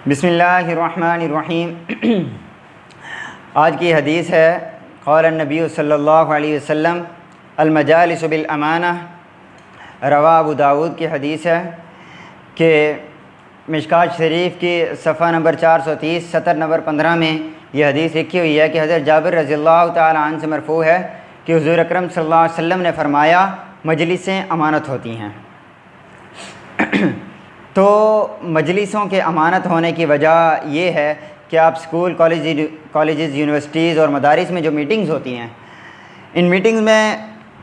بسم اللہ الرحمن الرحیم۔ آج کی حدیث ہے قال النبی صلی اللہ علیہ وسلم المجالس بالامانہ۔ رواہ ابو داود کی حدیث ہے کہ مشکات شریف کی صفحہ نمبر 430 سطر نمبر 15 میں یہ حدیث لکھی ہوئی ہے کہ حضرت جابر رضی اللہ تعالی عنہ سے مرفوع ہے کہ حضور اکرم صلی اللہ علیہ وسلم نے فرمایا مجلسیں امانت ہوتی ہیں۔ تو مجلسوں کے امانت ہونے کی وجہ یہ ہے کہ آپ اسکول کالجز یونیورسٹیز اور مدارس میں جو میٹنگز ہوتی ہیں، ان میٹنگز میں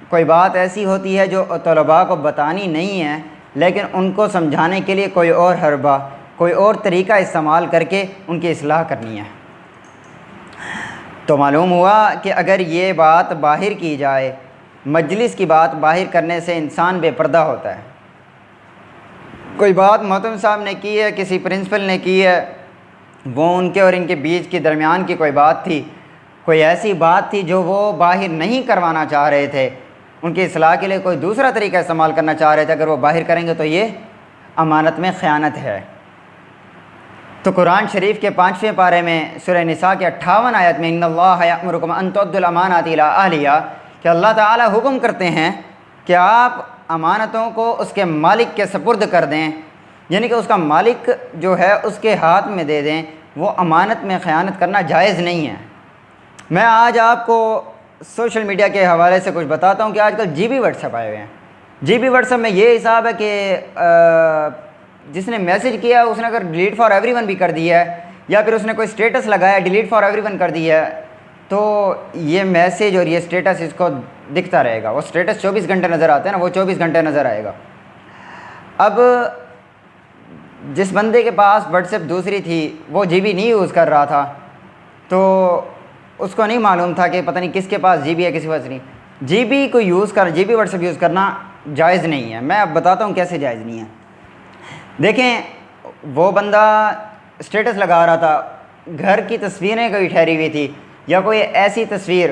کوئی بات ایسی ہوتی ہے جو طلباء کو بتانی نہیں ہے، لیکن ان کو سمجھانے کے لیے کوئی اور حربہ، کوئی اور طریقہ استعمال کر کے ان کی اصلاح کرنی ہے۔ تو معلوم ہوا کہ اگر یہ بات باہر کی جائے، مجلس کی بات باہر کرنے سے انسان بے پردہ ہوتا ہے۔ کوئی بات محترم صاحب نے کی ہے، کسی پرنسپل نے کی ہے، وہ ان کے اور ان کے بیچ کے درمیان کی کوئی بات تھی، کوئی ایسی بات تھی جو وہ باہر نہیں کروانا چاہ رہے تھے، ان کی اصلاح کے لیے کوئی دوسرا طریقہ استعمال کرنا چاہ رہے تھے، اگر وہ باہر کریں گے تو یہ امانت میں خیانت ہے۔ تو قرآن شریف کے 5ویں پارے میں سورہ نساء کے 58 آیت میں ان اللہ یأمرکم ان تؤدوا الامانات الی اہلہا، کہ اللہ تعالی حکم کرتے ہیں کہ آپ امانتوں کو اس کے مالک کے سپرد کر دیں، یعنی کہ اس کا مالک جو ہے اس کے ہاتھ میں دے دیں۔ وہ امانت میں خیانت کرنا جائز نہیں ہے۔ میں آج آپ کو سوشل میڈیا کے حوالے سے کچھ بتاتا ہوں کہ آج کل جی بی واٹس ایپ آئے ہوئے ہیں۔ جی بی واٹس ایپ میں یہ حساب ہے کہ جس نے میسج کیا اس نے اگر ڈیلیٹ فار ایوری ون بھی کر دیا ہے، یا پھر اس نے کوئی اسٹیٹس لگایا ڈیلیٹ فار ایوری ون کر دیا ہے، تو یہ میسیج اور یہ اسٹیٹس اس کو دکھتا رہے گا۔ وہ اسٹیٹس 24 گھنٹے نظر آتے ہیں نا، وہ 24 گھنٹے نظر آئے گا۔ اب جس بندے کے پاس واٹس ایپ دوسری تھی وہ جی بی نہیں یوز کر رہا تھا، تو اس کو نہیں معلوم تھا کہ پتہ نہیں کس کے پاس جی بی ہے، کسی کے پاس نہیں۔ جی بی کو G B WhatsApp use کرنا جائز نہیں ہے۔ میں اب بتاتا ہوں کیسے جائز نہیں ہے۔ دیکھیں، وہ بندہ اسٹیٹس لگا رہا تھا، گھر کی تصویریں کوئی ٹھہری ہوئی تھی، یا کوئی ایسی تصویر،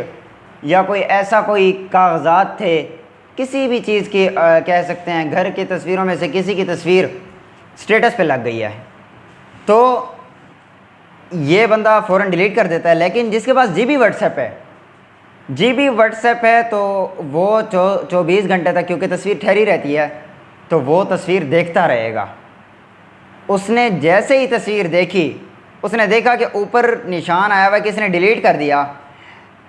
یا کوئی ایسا کوئی کاغذات تھے، کسی بھی چیز کی کہہ سکتے ہیں، گھر کی تصویروں میں سے کسی کی تصویر اسٹیٹس پہ لگ گئی ہے، تو یہ بندہ فوراً ڈیلیٹ کر دیتا ہے۔ لیکن جس کے پاس جی بی واٹس ایپ ہے، جی بی واٹس ایپ ہے، تو وہ 24 گھنٹے تک کیونکہ تصویر ٹھہری رہتی ہے تو وہ تصویر دیکھتا رہے گا۔ اس نے جیسے ہی تصویر دیکھی، اس نے دیکھا کہ اوپر نشان آیا ہوا ہے کہ اس نے ڈیلیٹ کر دیا،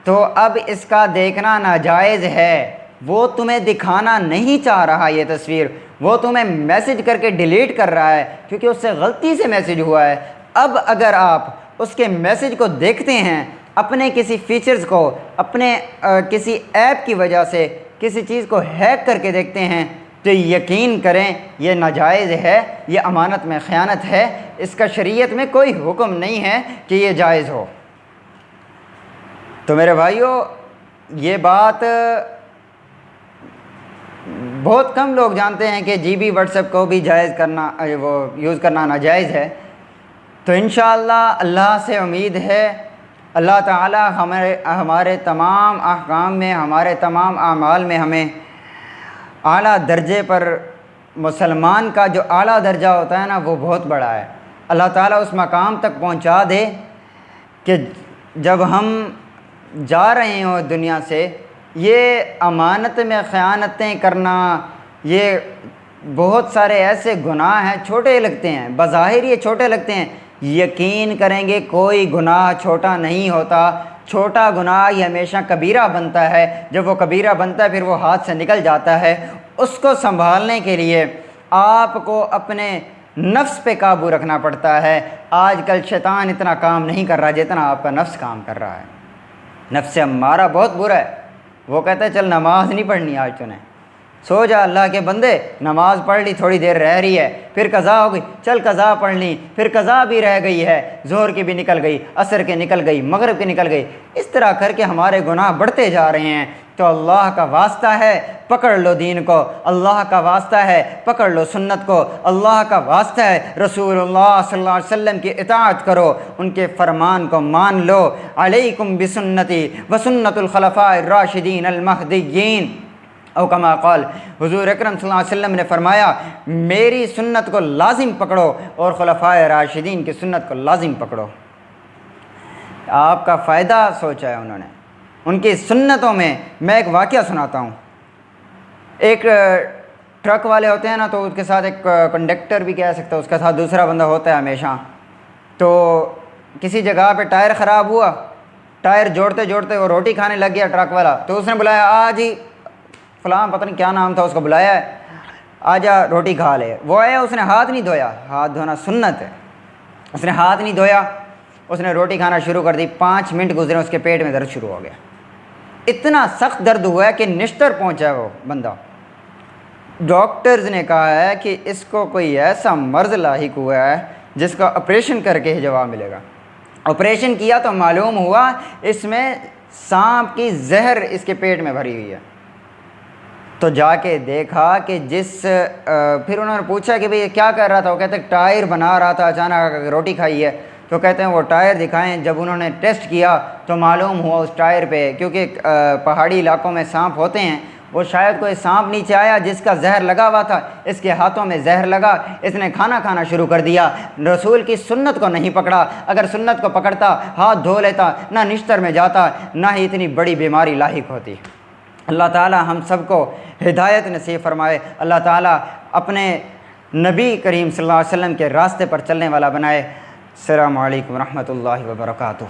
تو اب اس کا دیکھنا ناجائز ہے۔ وہ تمہیں دکھانا نہیں چاہ رہا یہ تصویر، وہ تمہیں میسج کر کے ڈیلیٹ کر رہا ہے کیونکہ اس سے غلطی سے میسج ہوا ہے۔ اب اگر آپ اس کے میسج کو دیکھتے ہیں، اپنے کسی فیچرز کو، اپنے کسی ایپ کی وجہ سے کسی چیز کو ہیک کر کے دیکھتے ہیں، تو یقین کریں یہ ناجائز ہے، یہ امانت میں خیانت ہے۔ اس کا شریعت میں کوئی حکم نہیں ہے کہ یہ جائز ہو۔ تو میرے بھائیوں، یہ بات بہت کم لوگ جانتے ہیں کہ جی بی واٹس ایپ کو بھی جائز کرنا، وہ یوز کرنا ناجائز ہے۔ تو انشاءاللہ اللہ سے امید ہے اللہ تعالی ہمارے تمام احکام میں، ہمارے تمام اعمال میں ہمیں اعلیٰ درجے پر، مسلمان کا جو اعلیٰ درجہ ہوتا ہے نا وہ بہت بڑا ہے، اللہ تعالیٰ اس مقام تک پہنچا دے کہ جب ہم جا رہے ہوں دنیا سے، یہ امانت میں خیانتیں کرنا، یہ بہت سارے ایسے گناہ ہیں، چھوٹے لگتے ہیں، بظاہر یہ چھوٹے لگتے ہیں، یقین کریں گے کوئی گناہ چھوٹا نہیں ہوتا۔ چھوٹا گناہ ہی ہمیشہ کبیرہ بنتا ہے، جب وہ کبیرہ بنتا ہے پھر وہ ہاتھ سے نکل جاتا ہے۔ اس کو سنبھالنے کے لیے آپ کو اپنے نفس پہ قابو رکھنا پڑتا ہے۔ آج کل شیطان اتنا کام نہیں کر رہا جتنا آپ کا نفس کام کر رہا ہے۔ نفس امارہ بہت برا ہے، وہ کہتا ہے چل نماز نہیں پڑھنی آج تو نے، سو جا اللہ کے بندے، نماز پڑھ لی، تھوڑی دیر رہ رہی ہے، پھر قضا ہو گئی، چل قضا پڑھ لی، پھر قضا بھی رہ گئی ہے، ظہر کی بھی نکل گئی، عصر کی نکل گئی، مغرب کی نکل گئی، اس طرح کر کے ہمارے گناہ بڑھتے جا رہے ہیں۔ تو اللہ کا واسطہ ہے پکڑ لو دین کو، اللہ کا واسطہ ہے پکڑ لو سنت کو، اللہ کا واسطہ ہے رسول اللہ صلی اللہ علیہ وسلم کی اطاعت کرو، ان کے فرمان کو مان لو۔ علیکم بسنتی وسنت الخلفاء الراشدین المہدیین۔ او کما قال، حضور اکرم صلی اللہ علیہ وسلم نے فرمایا میری سنت کو لازم پکڑو اور خلفائے راشدین کی سنت کو لازم پکڑو۔ آپ کا فائدہ سوچا ہے انہوں نے ان کی سنتوں میں۔ میں ایک واقعہ سناتا ہوں۔ ایک ٹرک والے ہوتے ہیں نا، تو اس کے ساتھ ایک کنڈکٹر بھی کہہ سکتا ہے، اس کے ساتھ دوسرا بندہ ہوتا ہے ہمیشہ۔ تو کسی جگہ پہ ٹائر خراب ہوا، ٹائر جوڑتے جوڑتے وہ روٹی کھانے لگ گیا ٹرک والا، تو اس نے بلایا آج ہی فلاں، پتہ نہیں کیا نام تھا، اس کو بلایا ہے، آجا روٹی کھا لے۔ وہ آیا، اس نے ہاتھ نہیں دھویا، ہاتھ دھونا سنت ہے، اس نے ہاتھ نہیں دھویا، اس نے روٹی کھانا شروع کر دی۔ 5 منٹ گزرے، اس کے پیٹ میں درد شروع ہو گیا، اتنا سخت درد ہوا ہے کہ نشتر پہنچا وہ بندہ۔ ڈاکٹرز نے کہا ہے کہ اس کو کوئی ایسا مرض لاحق ہوا ہے جس کا آپریشن کر کے ہی جواب ملے گا۔ آپریشن کیا تو معلوم ہوا اس میں سانپ کی زہر اس کے پیٹ میں بھری ہوئی ہے۔ تو جا کے دیکھا کہ پھر انہوں نے پوچھا کہ بھئی کیا کر رہا تھا، وہ کہتے ہیں ٹائر بنا رہا تھا، اچانک روٹی کھائی ہے۔ تو کہتے ہیں وہ ٹائر دکھائیں۔ جب انہوں نے ٹیسٹ کیا تو معلوم ہوا اس ٹائر پہ، کیونکہ پہاڑی علاقوں میں سانپ ہوتے ہیں، وہ شاید کوئی سانپ نیچے آیا جس کا زہر لگا ہوا تھا، اس کے ہاتھوں میں زہر لگا، اس نے کھانا کھانا شروع کر دیا۔ رسول کی سنت کو نہیں پکڑا، اگر سنت کو پکڑتا، ہاتھ دھو لیتا، نہ نشتر میں جاتا، نہ ہی اتنی بڑی بیماری لاحق ہوتی۔ اللہ تعالیٰ ہم سب کو ہدایت نصیب فرمائے، اللہ تعالیٰ اپنے نبی کریم صلی اللہ علیہ وسلم کے راستے پر چلنے والا بنائے۔ السلام علیکم ورحمۃ اللہ وبرکاتہ۔